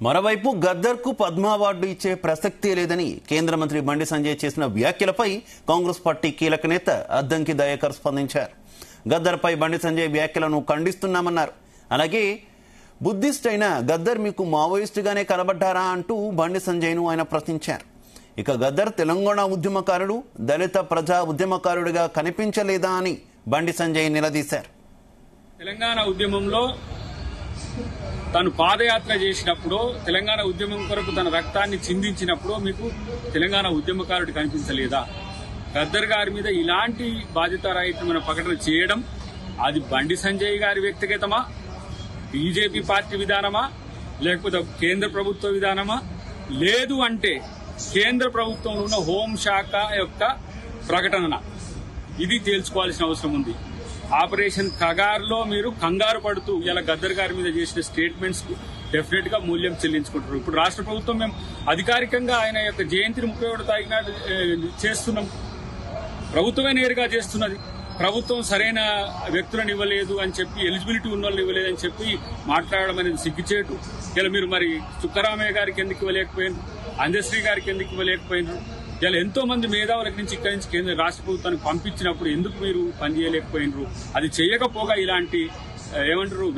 మరోవైపు గద్దర్కు పద్మ అవార్డు ఇచ్చే ప్రసక్తే లేదని కేంద్ర మంత్రి బండి సంజయ్ చేసిన వ్యాఖ్యలపై కాంగ్రెస్ పార్టీ కీలక నేత అద్దంకి దయాకర్ స్పందించారు. గద్దర్పై బండి సంజయ్ వ్యాఖ్యలను ఖండిస్తున్నామన్నారు. అలాగే బుద్ధిస్ట్ అయిన గద్దర్ మీకు మావోయిస్టుగానే కనబడ్డారా అంటూ బండి సంజయ్ను ఆయన ప్రశ్నించారు. ఇక గద్దర్ తెలంగాణ ఉద్యమకారుడు, దళిత ప్రజా ఉద్యమకారుడిగా కనిపించలేదా అని బండి సంజయ్ నిలదీశారు. తెలంగాణ ఉద్యమంలో తను పాదయాత్ర చేసినప్పుడు, తెలంగాణ ఉద్యమం కొరకు తన రక్తాన్ని చిందించినప్పుడు మీకు తెలంగాణ ఉద్యమకారుడు కనిపించలేదా? గద్దర్ గారి మీద ఇలాంటి బాధ్యతారహితమైన ప్రకటన చేయడం అది బండి సంజయ్ గారి వ్యక్తిగతమా, బీజేపీ పార్టీ విధానమా, లేకపోతే కేంద్ర ప్రభుత్వ విధానమా? లేదు అంటే కేంద్ర ప్రభుత్వంలో ఉన్న హోంశాఖ యొక్క ప్రకటన ఇది తేల్చుకోవాల్సిన అవసరం ఉంది. ఆపరేషన్ కగార్లో మీరు కంగారు పడుతూ ఇలా గద్దర్ గారి మీద చేసిన స్టేట్మెంట్స్ కు డెఫినెట్ గా మూల్యం చెల్లించుకుంటారు. ఇప్పుడు రాష్ట్ర ప్రభుత్వం మేము అధికారికంగా ఆయన యొక్క జయంతిని 31 తారీఖున చేస్తున్నాం. ప్రభుత్వమే నేరుగా చేస్తున్నది. ప్రభుత్వం సరైన వ్యక్తులను ఇవ్వలేదు అని చెప్పి, ఎలిజిబిలిటీ ఉన్న వాళ్ళని ఇవ్వలేదని చెప్పి మాట్లాడడం అనేది సిగ్గుచేటు. ఇలా మీరు మరి చుక్కరామయ్య గారికి ఎందుకు ఇవ్వలేకపోయినారు, అందశ్రీ గారికి ఎందుకు ఇవ్వలేకపోయినారు? ఇలా ఎంతో మంది మేధావుల నుంచి ఇక్కడి నుంచి కేంద్ర రాష్ట్ర ప్రభుత్వానికి పంపించినప్పుడు ఎందుకు మీరు పనిచేయలేకపోయినరు? అది చేయకపోగా ఇలాంటి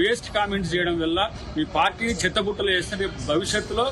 వేస్ట్ కామెంట్స్ చేయడం వల్ల మీ పార్టీని చెత్తబుట్టలు వేస్తే రేపు భవిష్యత్తులో